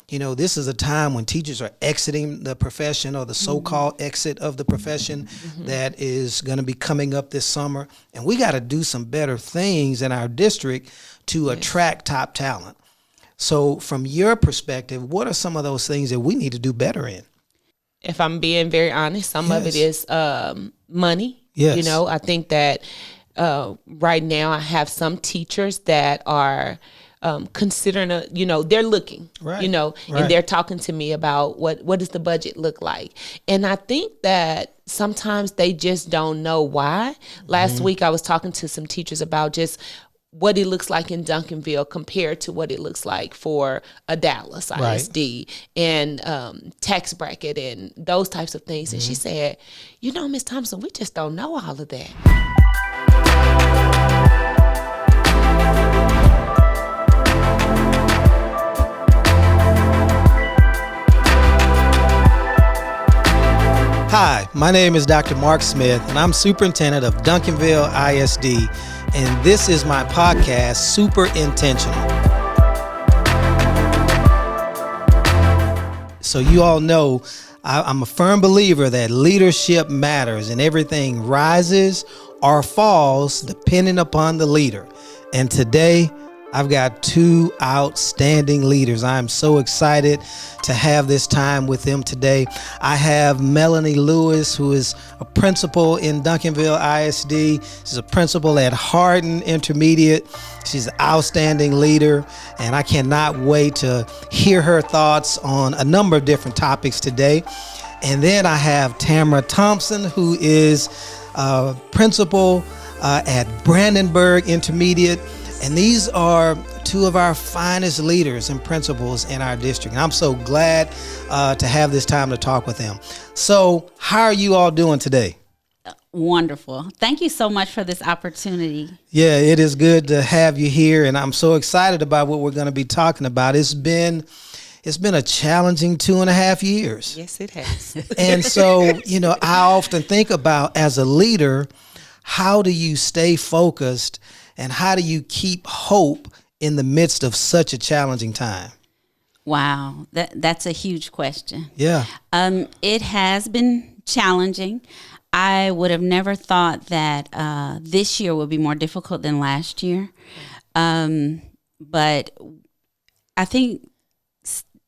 this is a time when teachers are exiting the profession, or the so-called exit of the profession that is going to be coming up this summer. And we got to do some better things in our district to attract top talent. So from your perspective, what are some of those things that we need to do better in? If I'm being very honest, some of it is money. Yes. I think that right now I have some teachers that are considering, they're looking, right. And they're talking to me about what does the budget look like. And I think that sometimes they just don't know why. Last week I was talking to some teachers about just what it looks like in Duncanville compared to what it looks like for a Dallas ISD and tax bracket and those types of things. And she said, Ms. Thompson, we just don't know all of that. Hi, my name is Dr. Marc Smith, and I'm Superintendent of Duncanville ISD, and this is my podcast, Super Intentional. So you all know I'm a firm believer that leadership matters, and everything rises or falls depending upon the leader. And today, I've got two outstanding leaders. I'm so excited to have this time with them today. I have Melanie Lewis, who is a principal in Duncanville ISD. She's a principal at Hardin Intermediate. She's an outstanding leader, and I cannot wait to hear her thoughts on a number of different topics today. And then I have Tamra Thompson, who is a principal at Brandenburg Intermediate. And these are two of our finest leaders and principals in our district. And I'm so glad to have this time to talk with them. So how are you all doing today? Wonderful. Thank you so much for this opportunity. Yeah, it is good to have you here. And I'm so excited about what we're going to be talking about. It's been a challenging 2.5 years. Yes, it has. And so, I often think about, as a leader, how do you stay focused and how do you keep hope in the midst of such a challenging time? Wow, that's a huge question. Yeah. It has been challenging. I would have never thought that this year would be more difficult than last year. But I think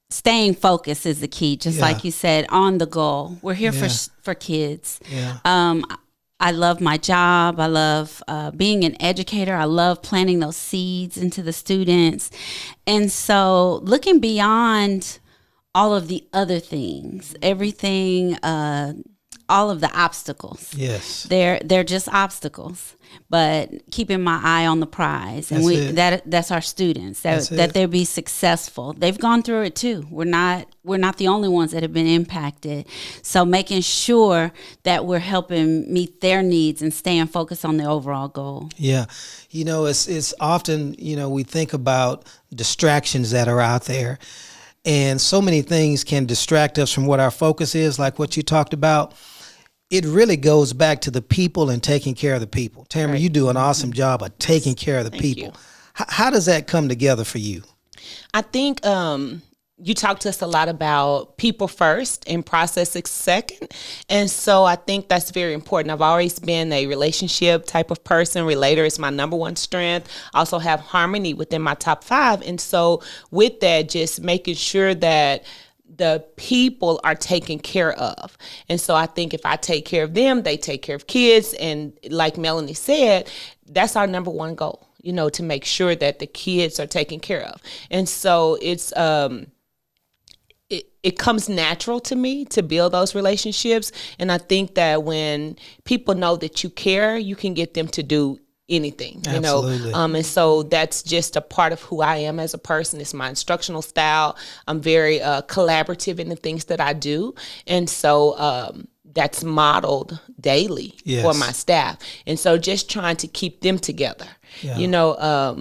staying focused is the key, just like you said, on the goal. We're here for kids. Yeah. I love my job. I love being an educator. I love planting those seeds into the students. And so looking beyond all of the other things, everything, all of the obstacles. Yes. They're just obstacles, but keeping my eye on the prize. And that's our students, that they'll be successful. They've gone through it too. We're not the only ones that have been impacted. So making sure that we're helping meet their needs and staying focused on the overall goal. Yeah. It's often, we think about distractions that are out there, and so many things can distract us from what our focus is, like what you talked about. It really goes back to the people and taking care of the people. Tamra, you do an awesome job of taking care of the people. How does that come together for you? I think you talked to us a lot about people first and processes second. And so I think that's very important. I've always been a relationship type of person. Relator is my number one strength. I also have harmony within my top 5. And so with that, just making sure that the people are taken care of. And so I think if I take care of them, they take care of kids. And like Melanie said, that's our number one goal, to make sure that the kids are taken care of. And so it's, it comes natural to me to build those relationships. And I think that when people know that you care, you can get them to do anything, Absolutely. And so that's just a part of who I am as a person. It's my instructional style. I'm very collaborative in the things that I do. And so that's modeled daily for my staff. And so just trying to keep them together. Yeah.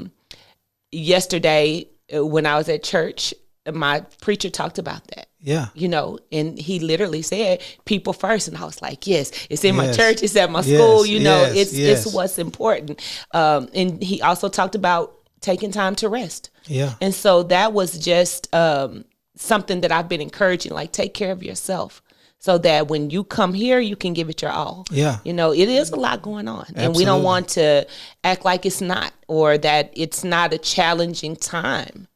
Yesterday when I was at church, my preacher talked about that. Yeah. And he literally said, people first. And I was like, yes, it's in my church, it's at my school, it's what's important. And he also talked about taking time to rest. Yeah. And so that was just something that I've been encouraging, like take care of yourself so that when you come here, you can give it your all. Yeah. You know, it is a lot going on. Absolutely. And we don't want to act like it's not, or that it's not a challenging time.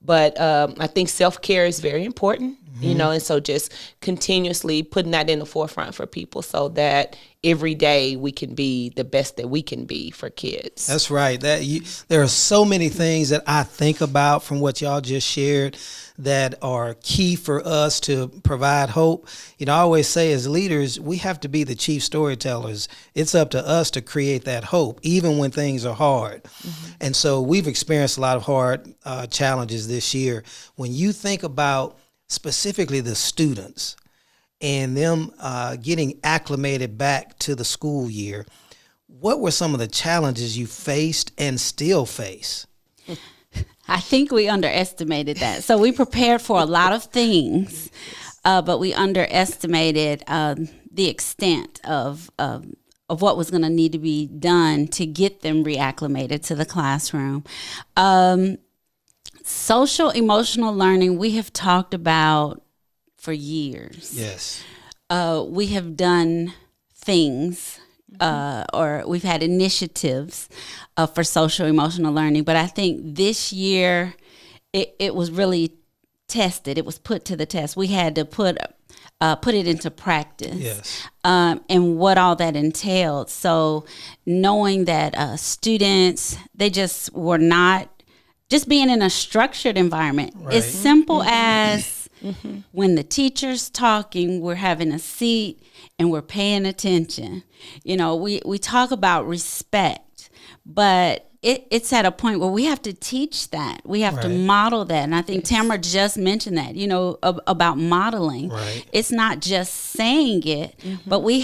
But I think self-care is very important, you know, and so just continuously putting that in the forefront for people so that every day we can be the best that we can be for kids. That's right. There are so many things that I think about from what y'all just shared that are key for us to provide hope. You know, I always say as leaders, we have to be the chief storytellers. It's up to us to create that hope, even when things are hard. Mm-hmm. And so we've experienced a lot of hard challenges this year. When you think about specifically the students and them getting acclimated back to the school year, what were some of the challenges you faced and still face? I think we underestimated that. So we prepared for a lot of things, but we underestimated the extent of what was going to need to be done to get them reacclimated to the classroom. Social emotional learning, we have talked about for years. Yes. We have done things or we've had initiatives for social emotional learning. But I think this year it was really tested. It was put to the test. We had to put it into practice. Yes. And what all that entailed. So knowing that students, they just were not just being in a structured environment. Right. As simple as when the teacher's talking, we're having a seat and we're paying attention. You know, we talk about respect, but it's at a point where we have to teach that. We have to model that. And I think Tamra just mentioned that, you know, about modeling. Right. It's not just saying it, but we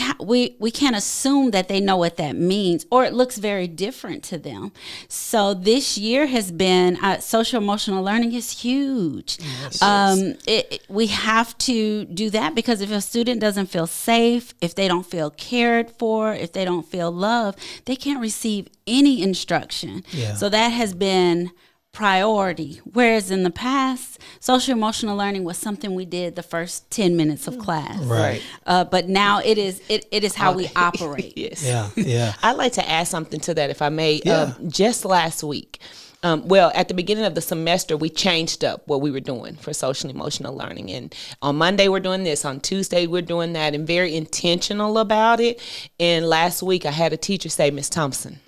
can't assume that they know what that means, or it looks very different to them. So this year has been, social emotional learning is huge. Yes. We have to do that, because if a student doesn't feel safe, if they don't feel cared for, if they don't feel loved, they can't receive any instruction. Yeah. So that has been priority. Whereas in the past, social emotional learning was something we did the first 10 minutes of class. Right. But now it is how we operate. Yes. Yeah. I'd like to add something to that, if I may. Yeah. Just last week, at the beginning of the semester, we changed up what we were doing for social emotional learning. And on Monday, we're doing this. On Tuesday, we're doing that, and very intentional about it. And last week, I had a teacher say, "Ms. Thompson,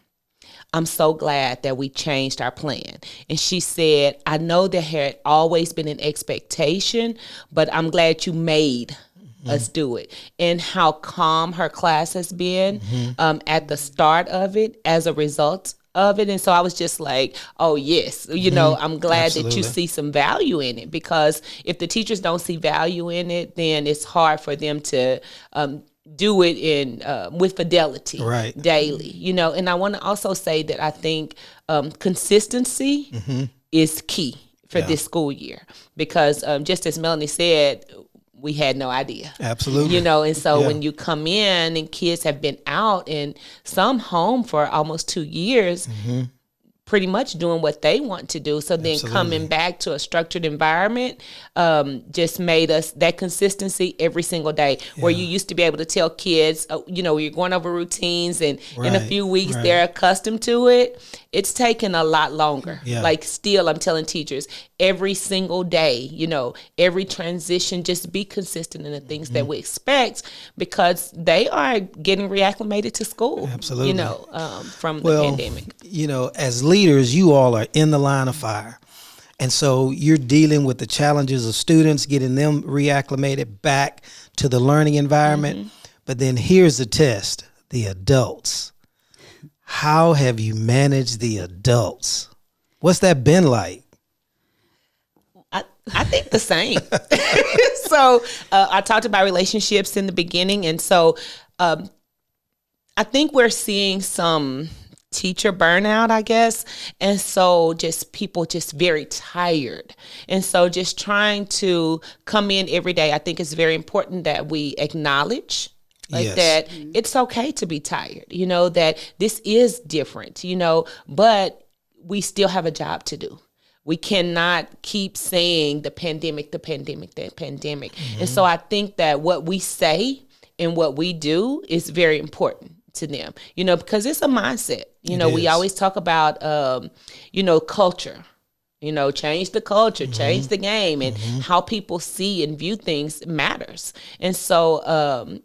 I'm so glad that we changed our plan." And she said, "I know there had always been an expectation, but I'm glad you made us do it." And how calm her class has been at the start of it as a result of it. And so I was just like, oh, yes, you know, I'm glad that you see some value in it, because if the teachers don't see value in it, then it's hard for them to do it in with fidelity daily, you know. And I want to also say that I think consistency is key for this school year, because just as Melanie said, we had no idea. Absolutely. You know, and so when you come in and kids have been out and some home for almost 2 years, pretty much doing what they want to do. So then coming back to a structured environment just made us that consistency every single day, where you used to be able to tell kids, you know, you're going over routines, and in a few weeks they're accustomed to it. It's taken a lot longer. Yeah. Like still, I'm telling teachers every single day, you know, every transition, just be consistent in the things that we expect, because they are getting reacclimated to school. Absolutely. You know, from the pandemic. You know, as leaders, you all are in the line of fire. And so you're dealing with the challenges of students, getting them reacclimated back to the learning environment. But then here's the test, the adults. How have you managed the adults? What's that been like? I think the same. So I talked about relationships in the beginning. And so I think we're seeing some teacher burnout, I guess. And so just people just very tired. And so just trying to come in every day, I think it's very important that we acknowledge that it's okay to be tired, you know, that this is different, you know, but we still have a job to do. We cannot keep saying the pandemic. And so I think that what we say and what we do is very important to them, because it's a mindset. We always talk about, culture, change the culture, change the game, and how people see and view things matters. And so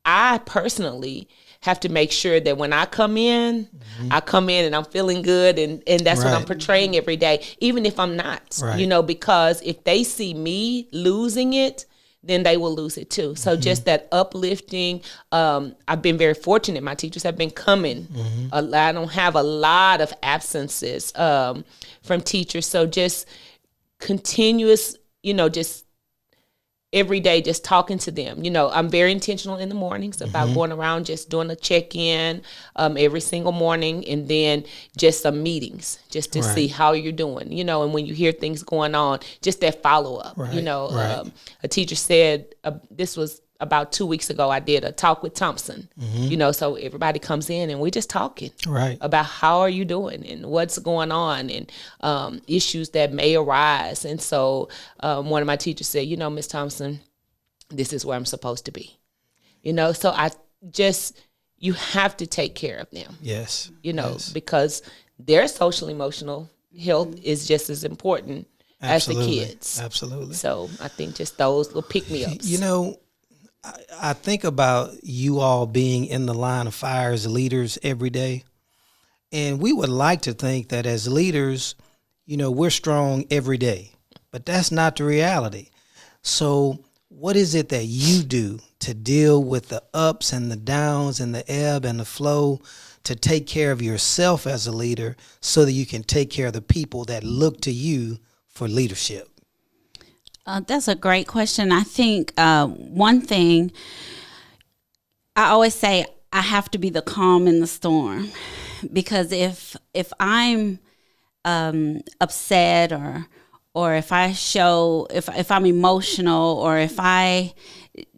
I personally have to make sure that when I come in, and I'm feeling good, and that's what I'm portraying every day, even if I'm not, because if they see me losing it, then they will lose it too. So just that uplifting. I've been very fortunate. My teachers have been coming. I don't have a lot of absences from teachers. So just continuous, just every day, just talking to them. I'm very intentional in the mornings about going around, just doing a check-in every single morning, and then just some meetings just to see how you're doing, and when you hear things going on, just that follow-up. A teacher said, this was about 2 weeks ago, I did a talk with Thompson, so everybody comes in and we're just talking about how are you doing and what's going on, and issues that may arise. And so one of my teachers said, Miss Thompson, this is where I'm supposed to be. So you have to take care of them. Yes. Because their social emotional health is just as important as the kids. Absolutely. So I think just those little pick-me-ups. I think about you all being in the line of fire as leaders every day. And we would like to think that as leaders, we're strong every day. But that's not the reality. So what is it that you do to deal with the ups and the downs and the ebb and the flow, to take care of yourself as a leader so that you can take care of the people that look to you for leadership? That's a great question. I think one thing I always say, I have to be the calm in the storm, because if I'm upset or if I show if I'm emotional, or if I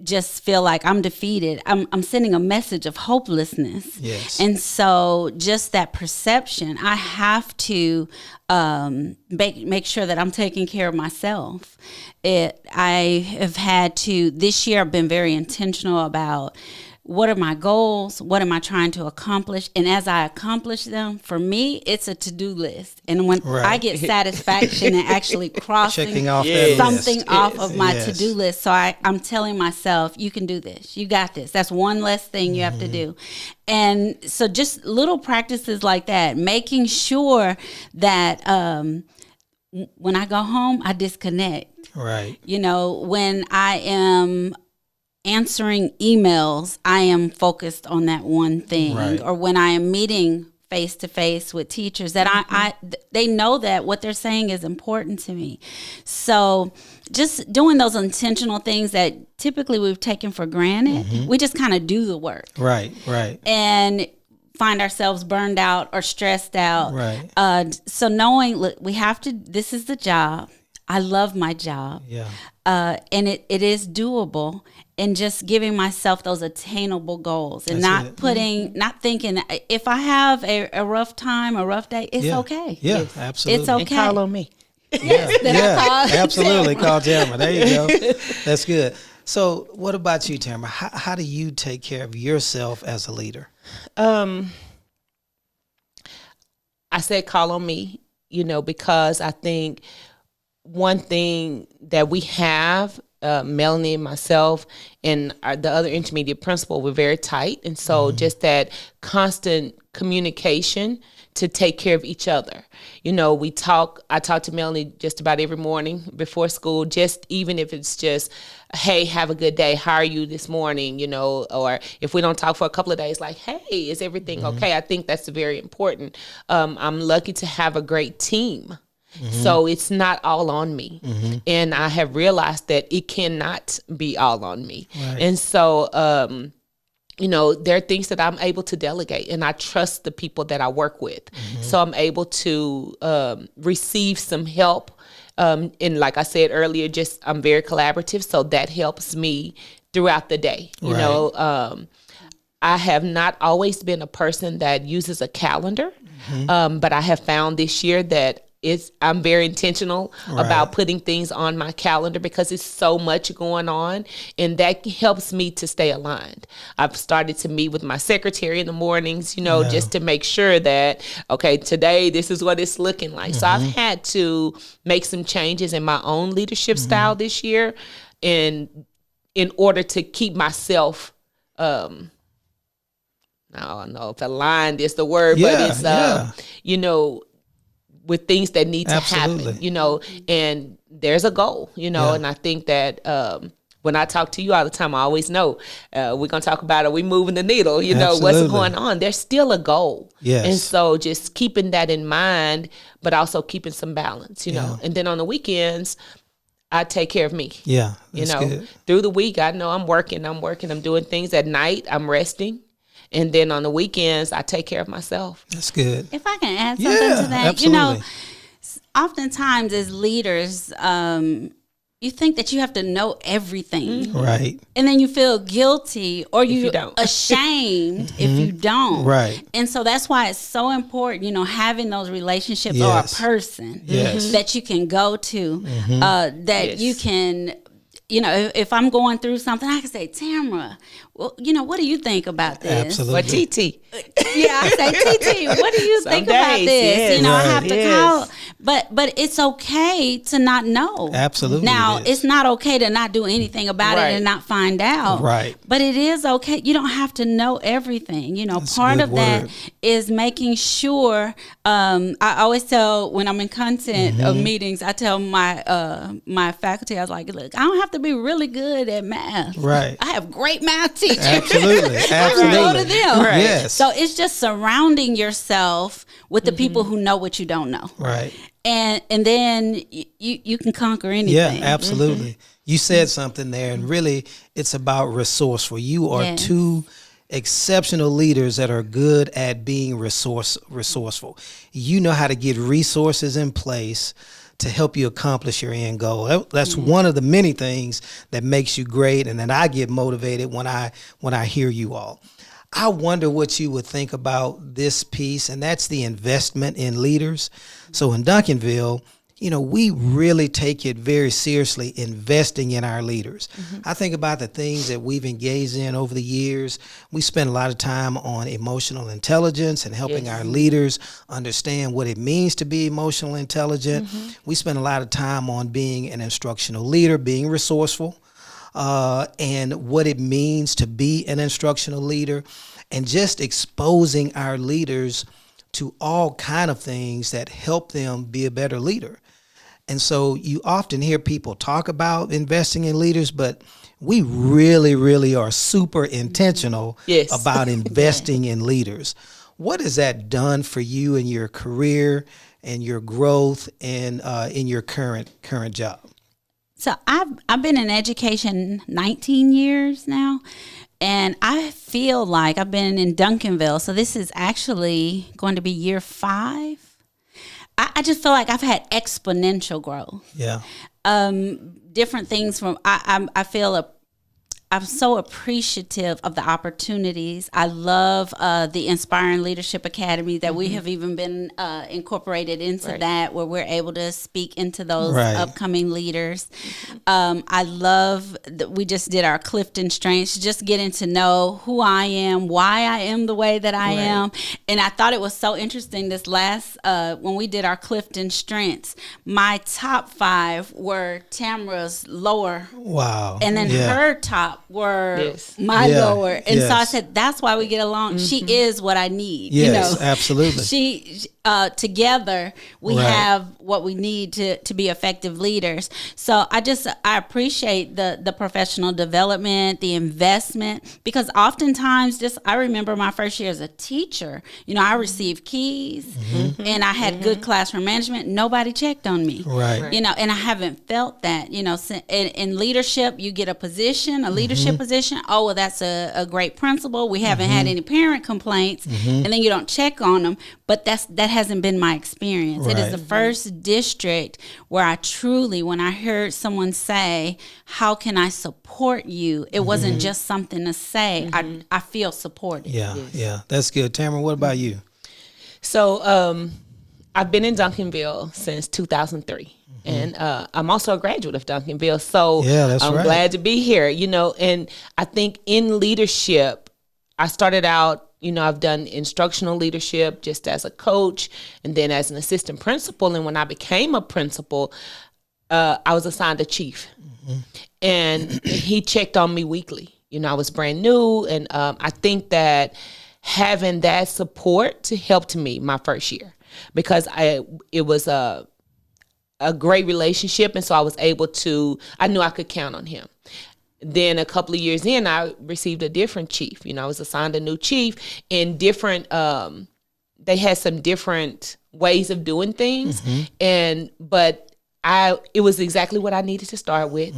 just feel like I'm defeated, I'm sending a message of hopelessness. Yes. And so just that perception, I have to make sure that I'm taking care of myself. I have had to, this year I've been very intentional about what are my goals? What am I trying to accomplish? And as I accomplish them, for me, it's a to-do list. And when I get satisfaction in actually crossing off something off of my to-do list, so I'm telling myself, you can do this. You got this. That's one less thing you have to do. And so just little practices like that, making sure that when I go home, I disconnect. Right. When I am answering emails, I am focused on that one thing. Right. Or when I am meeting face to face with teachers, that they know that what they're saying is important to me. So just doing those intentional things that typically we've taken for granted, we just kind of do the work. Right. And find ourselves burned out or stressed out. Right. So knowing, look, we have to, this is the job. I love my job. Yeah. And it is doable, and just giving myself those attainable goals, and not thinking if I have a rough time, a rough day, it's okay. Yeah, absolutely. It's okay. And call on me. Absolutely. Call Tamra. There you go. That's good. So what about you, Tamra? How do you take care of yourself as a leader? I said call on me, because I think one thing that we have, Melanie and myself and the other intermediate principal, we're very tight. And so just that constant communication to take care of each other. I talk to Melanie just about every morning before school, just even if it's just, hey, have a good day. How are you this morning? Or if we don't talk for a couple of days, like, hey, is everything okay? I think that's very important. I'm lucky to have a great team. So it's not all on me. And I have realized that it cannot be all on me. Right. And so, there are things that I'm able to delegate, and I trust the people that I work with. So I'm able to receive some help. And like I said earlier, I'm very collaborative. So that helps me throughout the day. I have not always been a person that uses a calendar. But I have found this year that I'm very intentional about putting things on my calendar because it's so much going on, and that helps me to stay aligned. I've started to meet with my secretary in the mornings, just to make sure that, okay, today this is what it's looking like. So I've had to make some changes in my own leadership style this year in order to keep myself, I don't know if aligned is the word, but it's, with things that need to happen, and there's a goal, and I think that when I talk to you all the time, I always know we're going to talk about, are we moving the needle, what's going on? There's still a goal. Yes. And so just keeping that in mind, but also keeping some balance, and then on the weekends, I take care of me. Yeah. Good. Through the week, I know I'm working, I'm doing things. At night, I'm resting. And then on the weekends, I take care of myself. That's good. If I can add something to that, absolutely. Oftentimes as leaders, you think that you have to know everything. Right. And then you feel guilty or you don't. ashamed if you don't. Right. And so that's why it's so important, having those relationships or a person that you can go to, that you can, if I'm going through something, I can say, Tamra, well, what do you think about this? Absolutely. Or TT. Yeah, I say, TT, what do you think about this? Yes. I have to call. But it's okay to not know. Absolutely. Now, it's not okay to not do anything about it and not find out. Right. But it is okay. You don't have to know everything. That's part of word. that is making sure. I always tell when I'm in content of meetings, I tell my faculty, I was like, look, I don't have to be really good at math. Right. I have great math teachers. Absolutely. I can go to them. Right. Yes. So it's just surrounding yourself with the people who know what you don't know. Right. And then you can conquer anything. Yeah, absolutely. You said something there, and really it's about resourceful. You are two exceptional leaders that are good at being resourceful. You know how to get resources in place to help you accomplish your end goal. That's one of the many things that makes you great, and then I get motivated when I hear you all. I wonder what you would think about this piece, and that's the investment in leaders. So in Duncanville, we really take it very seriously, investing in our leaders. I think about the things that we've engaged in over the years. We spend a lot of time on emotional intelligence and helping our leaders understand what it means to be emotionally intelligent. We spend a lot of time on being an instructional leader, being resourceful, and what it means to be an instructional leader, and just exposing our leaders to all kind of things that help them be a better leader. And so you often hear people talk about investing in leaders, but we really, really are super intentional about investing in leaders. What has that done for you in your career and your growth and in your current job? So I've been in education 19 years now, and I feel like I've been in Duncanville. So this is actually going to be year 5. I just feel like I've had exponential growth. Yeah. Different things from I feel I'm so appreciative of the opportunities. I love the Inspiring Leadership Academy that we have even been incorporated into that, where we're able to speak into those upcoming leaders. I love that we just did our Clifton Strengths, just getting to know who I am, why I am the way that I am. And I thought it was so interesting this last, when we did our Clifton Strengths, my top 5 were Tamra's lower. Wow. And then her top were my lower. And so I said, that's why we get along. She is what I need. Yes, absolutely. She together we have what we need to be effective leaders. So I appreciate the professional development, the investment, because oftentimes I remember my first year as a teacher, I received keys and I had good classroom management. Nobody checked on me. Right. And I haven't felt that, in leadership, you get a position, a leadership position. Oh, well, that's a great principal. We haven't had any parent complaints, and then you don't check on them. But that hasn't been my experience. It is the first district where I truly, when I heard someone say, how can I support you? It wasn't just something to say. I feel supported. Yeah, that's good. Tamra, what about you? So I've been in Duncanville since 2003. And I'm also a graduate of Duncanville. So I'm glad to be here, and I think in leadership, I started out, I've done instructional leadership just as a coach and then as an assistant principal. And when I became a principal, I was assigned a chief. And he checked on me weekly. I was brand new. And I think that having that support helped me my first year because it was a great relationship. And so I was I knew I could count on him. Then a couple of years in, I received a different chief. I was assigned a new chief and they had some different ways of doing things. But it was exactly what I needed to start with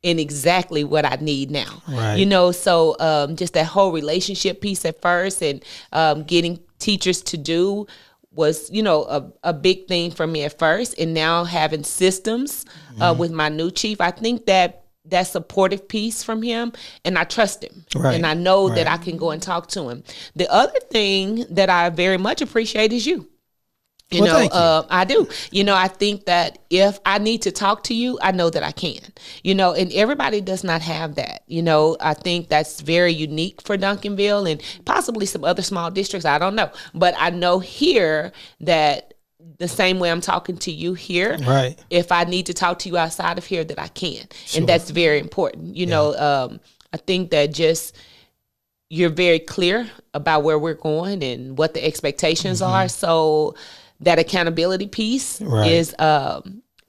and exactly what I need now. Right. So just that whole relationship piece at first and getting teachers to do was, a big thing for me at first. And now having systems with my new chief, I think that supportive piece from him, and I trust him. Right. And I know that I can go and talk to him. The other thing that I very much appreciate is you. I do. I think that if I need to talk to you, I know that I can, and everybody does not have that. I think that's very unique for Duncanville and possibly some other small districts. I don't know. But I know here that the same way I'm talking to you here, right? If I need to talk to you outside of here, that I can. Sure. And that's very important. I think that just you're very clear about where we're going and what the expectations are. So that accountability piece is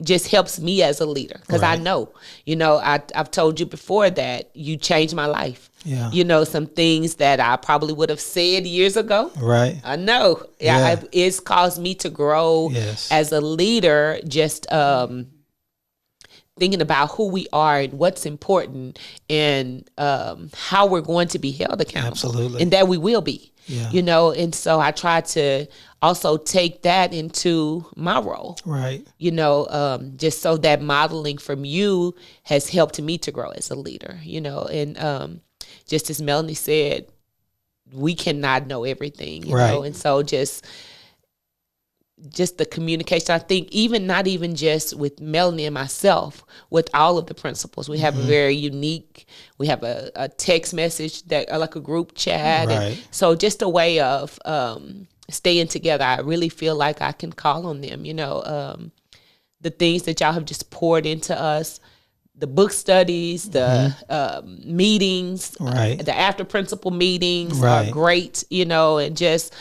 just helps me as a leader because I know, I've told you before that you changed my life. Yeah. Some things that I probably would have said years ago. Right. I know. Yeah. It's caused me to grow as a leader, just thinking about who we are and what's important and how we're going to be held accountable. Absolutely. And that we will be. Yeah. And so I try to also take that into my role. Right. Just so that modeling from you has helped me to grow as a leader, and just as Melanie said, we cannot know everything, you know, and so just the communication. I think not even just with Melanie and myself, with all of the principals, we have a very unique. We have a text message that like a group chat, and so just a way of staying together. I really feel like I can call on them. The things that y'all have just poured into us. The book studies, the meetings, the after principal meetings are great, and just,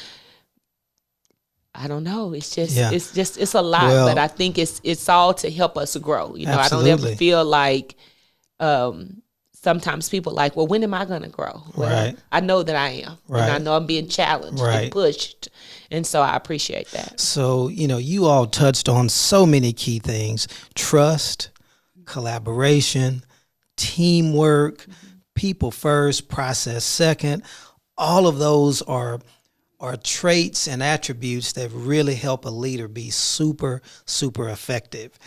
I don't know. It's just, it's a lot, but I think it's all to help us grow. I don't ever feel like, sometimes people like, well, when am I going to grow? Well, I know that I am, and I know I'm being challenged and pushed. And so I appreciate that. So, you all touched on so many key things: trust, collaboration, teamwork, people first, process second. All of those are traits and attributes that really help a leader be super, super effective.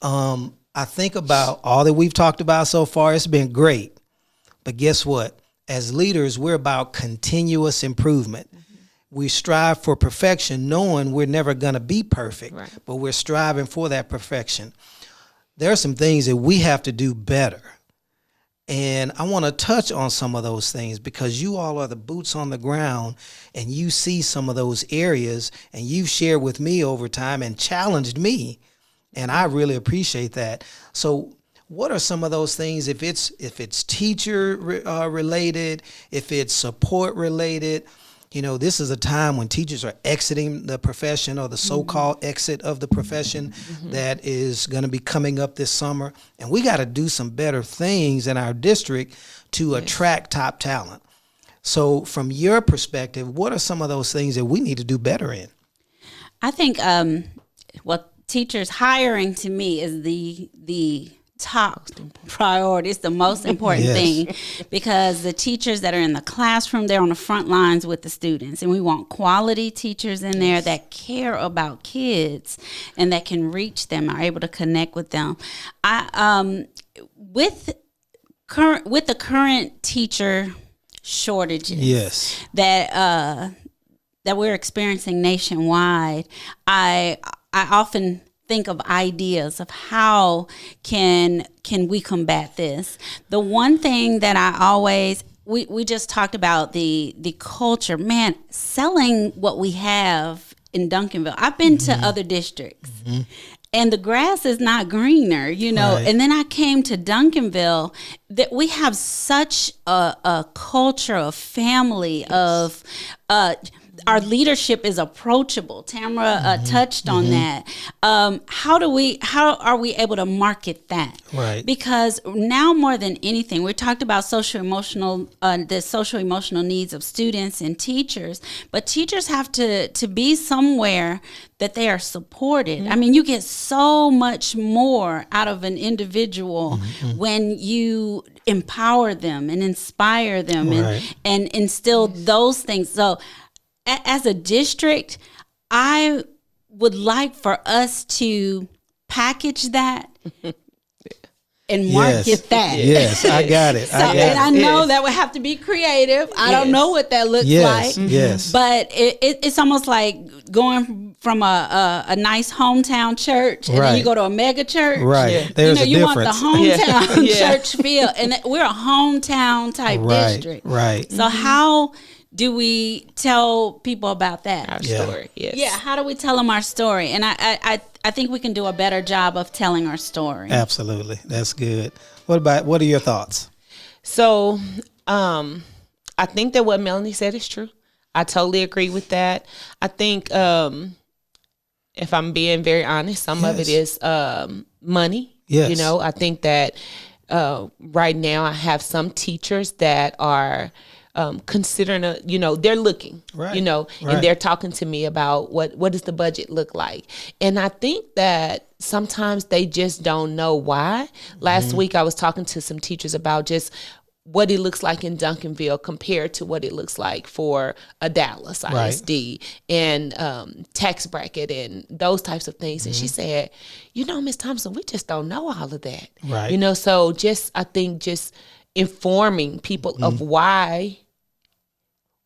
I think about all that we've talked about so far. It's been great. But guess what? As leaders, we're about continuous improvement. We strive for perfection, knowing we're never going to be perfect, but we're striving for that perfection. There are some things that we have to do better. And I want to touch on some of those things because you all are the boots on the ground and you see some of those areas and you've shared with me over time and challenged me. And I really appreciate that. So what are some of those things, if it's teacher related, if it's support related? This is a time when teachers are exiting the profession, or the so-called exit of the profession that is going to be coming up this summer. And we got to do some better things in our district to attract top talent. So from your perspective, what are some of those things that we need to do better in? I think teachers hiring to me is the top priority. It's the most important thing, because the teachers that are in the classroom, they're on the front lines with the students, and we want quality teachers in there that care about kids and that can reach them, are able to connect with them. With the current teacher shortages that that we're experiencing nationwide, I often think of ideas of how can we combat this. The one thing that I always we just talked about the culture, man, selling what we have in Duncanville. I've been to other districts. And the grass is not greener, you know. Right. And then I came to Duncanville, that we have such a culture of family, of our leadership is approachable. Tamra touched on that. How are we able to market that? Right. Because now more than anything, we talked about the social emotional needs of students and teachers, but teachers have to be somewhere that they are supported. I mean, you get so much more out of an individual when you empower them and inspire them and instill those things. So as a district, I would like for us to package that and market that. Yes, I got it. I know that would have to be creative. I don't know what that looks like. Yes. But it's almost like going from a nice hometown church and then you go to a mega church. Right. Yeah. There's you a difference. want the hometown church feel. And we're a hometown type district. Right. So how do we tell people about that? Our story, yes. Yeah, how do we tell them our story? And I think we can do a better job of telling our story. Absolutely. That's good. What are your thoughts? So I think that what Melanie said is true. I totally agree with that. I think if I'm being very honest, some of it is money. Yes. You know, I think that right now I have some teachers that are considering, they're looking, and they're talking to me about what does the budget look like. And I think that sometimes they just don't know why. Last week I was talking to some teachers about just what it looks like in Duncanville compared to what it looks like for a Dallas ISD and tax bracket and those types of things. And she said, Ms. Thompson, we just don't know all of that. Right. So I think just informing people of why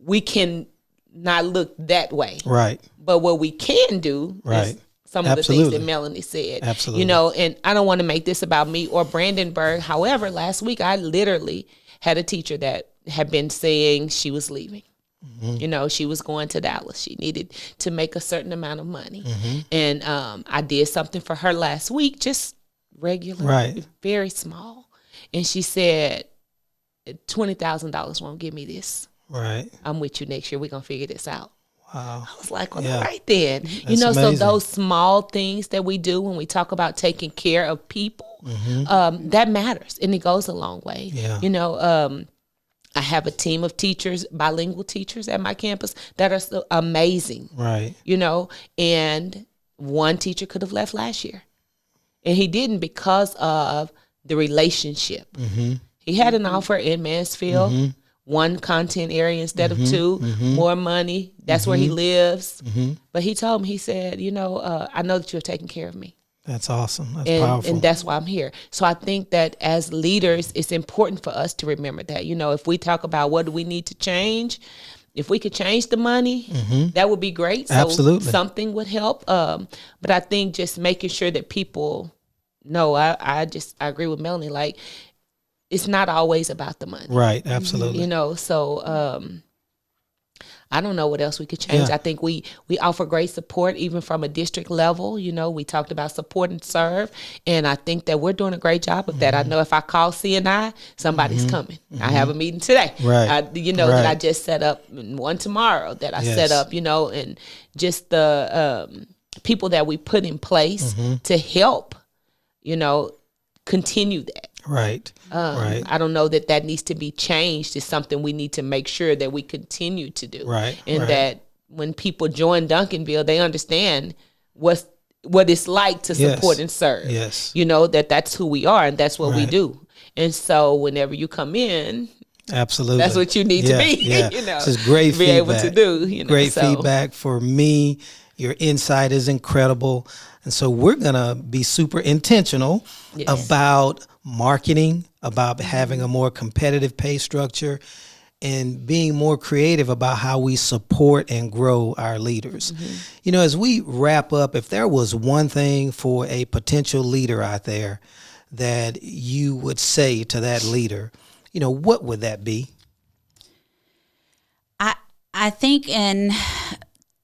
we can not look that way. Right. But what we can do is some of the things that Melanie said. Absolutely. And I don't want to make this about me or Brandenburg. However, last week I literally had a teacher that had been saying she was leaving. She was going to Dallas. She needed to make a certain amount of money. And I did something for her last week, just regular, very small. And she said, $20,000 won't give me this. Right. I'm with you next year. We're going to figure this out. Wow. I was like, well, right then. That's so amazing. those small things that we do when we talk about taking care of people, that matters. And it goes a long way. Yeah. I have a team of teachers, bilingual teachers at my campus that are so amazing. Right. And one teacher could have left last year. And he didn't because of the relationship. He had an offer in Mansfield, one content area instead of two, more money. That's where he lives. But he told me, he said, I know that you have taken care of me. That's awesome. That's powerful. And that's why I'm here. So I think that as leaders, it's important for us to remember that, if we talk about what do we need to change, if we could change the money, that would be great. So absolutely. Something would help. But I think just making sure that people know, I agree with Melanie, like, it's not always about the money. Right, absolutely. So I don't know what else we could change. Yeah. I think we offer great support even from a district level. We talked about support and serve, and I think that we're doing a great job of that. I know if I call CNI, somebody's coming. I have a meeting today. Right. That I just set up, and one tomorrow that I set up, and just the people that we put in place to help, continue that. Right. Right. I don't know that needs to be changed. It's something we need to make sure that we continue to do. Right. And that when people join Duncanville, they understand what it's like to support and serve. Yes. That's who we are and that's what we do. And so whenever you come in, absolutely, that's what you need to be. Yeah. This is great be feedback. Able to do. Great feedback for me. Your insight is incredible. And so we're going to be super intentional about marketing, about having a more competitive pay structure, and being more creative about how we support and grow our leaders. As we wrap up, if there was one thing for a potential leader out there that you would say to that leader, what would that be? I think in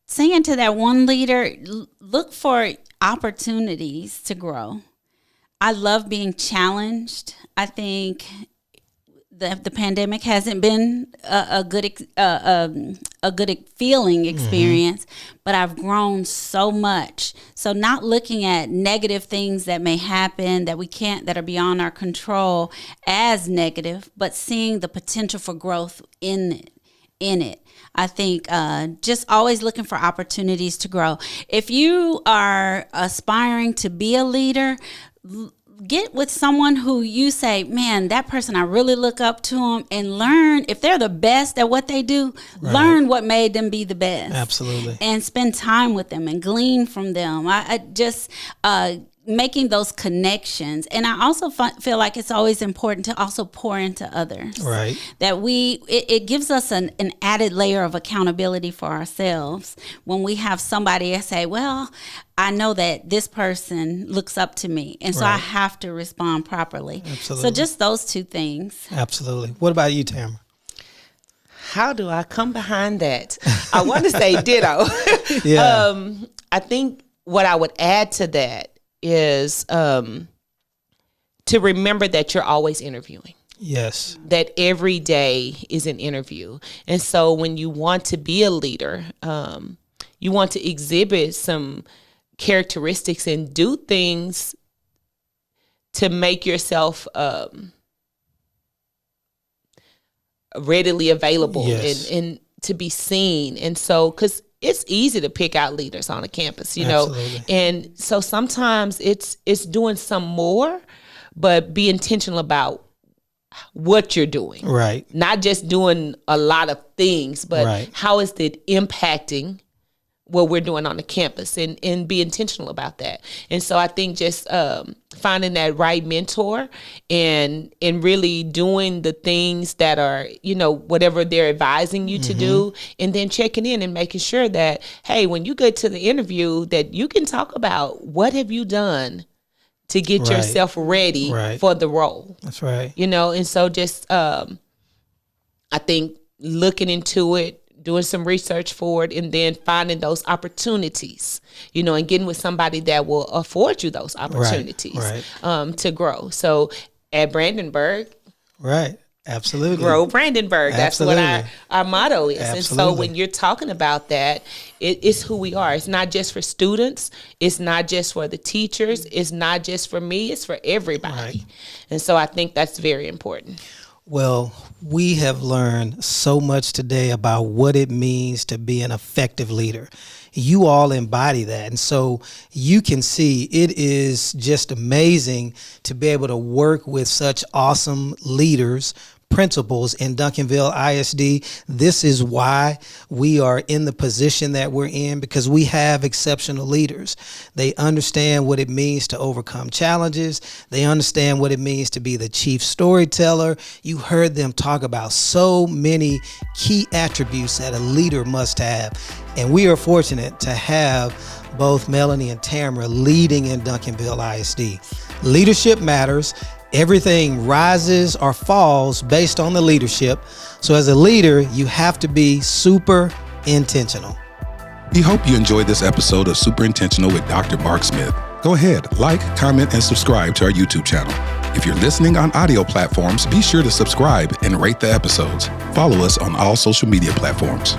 saying to that one leader, look for opportunities to grow. I love being challenged. I think the pandemic hasn't been a good feeling experience, but I've grown so much. So not looking at negative things that may happen that are beyond our control as negative, but seeing the potential for growth in it. I think just always looking for opportunities to grow. If you are aspiring to be a leader, get with someone who you say, man, that person, I really look up to them, and learn. If they're the best at what they do, learn what made them be the best. Absolutely. And spend time with them and glean from them. I just making those connections. And I also feel like it's always important to also pour into others. Right. That it gives us an added layer of accountability for ourselves when we have somebody that say, well, I know that this person looks up to me, and so I have to respond properly. Absolutely. So just those two things. Absolutely. What about you, Tamra? How do I come behind that? I want to say ditto. Yeah. I think what I would add to that is to remember that you're always interviewing. Yes. That every day is an interview. And so when you want to be a leader, you want to exhibit some characteristics and do things to make yourself readily available. Yes. and to be seen. And so, because it's easy to pick out leaders on a campus, Absolutely. and so sometimes it's doing some more, but be intentional about what you're doing. Right. Not just doing a lot of things, but Right. how is it impacting what we're doing on the campus, and be intentional about that. And so I think just finding that right mentor and really doing the things that are, whatever they're advising you to do, and then checking in and making sure that, hey, when you get to the interview, that you can talk about what have you done to get Right. yourself ready Right. for the role. That's right. And so just I think looking into it, doing some research for it, and then finding those opportunities, and getting with somebody that will afford you those opportunities Right. To grow. So at Brandenburg, Right. Absolutely. grow Brandenburg. That's what Absolutely. our motto is. And so Absolutely. when you're talking about that, it's who we are. It's not just for students. It's not just for the teachers. It's not just for me. It's for everybody. Right. And so I think that's very important. Well, we have learned so much today about what it means to be an effective leader. You all embody that. And so you can see it is just amazing to be able to work with such awesome leaders, principals in Duncanville ISD. This is why we are in the position that we're in, because we have exceptional leaders. They understand what it means to overcome challenges. They understand what it means to be the chief storyteller. You heard them talk about so many key attributes that a leader must have. And we are fortunate to have both Melanie and Tamra leading in Duncanville ISD. Leadership matters. Everything rises or falls based on the leadership. So as a leader, you have to be super intentional. We hope you enjoyed this episode of Super Intentional with Dr. Marc Smith. Go ahead, like, comment, and subscribe to our YouTube channel. If you're listening on audio platforms, be sure to subscribe and rate the episodes. Follow us on all social media platforms.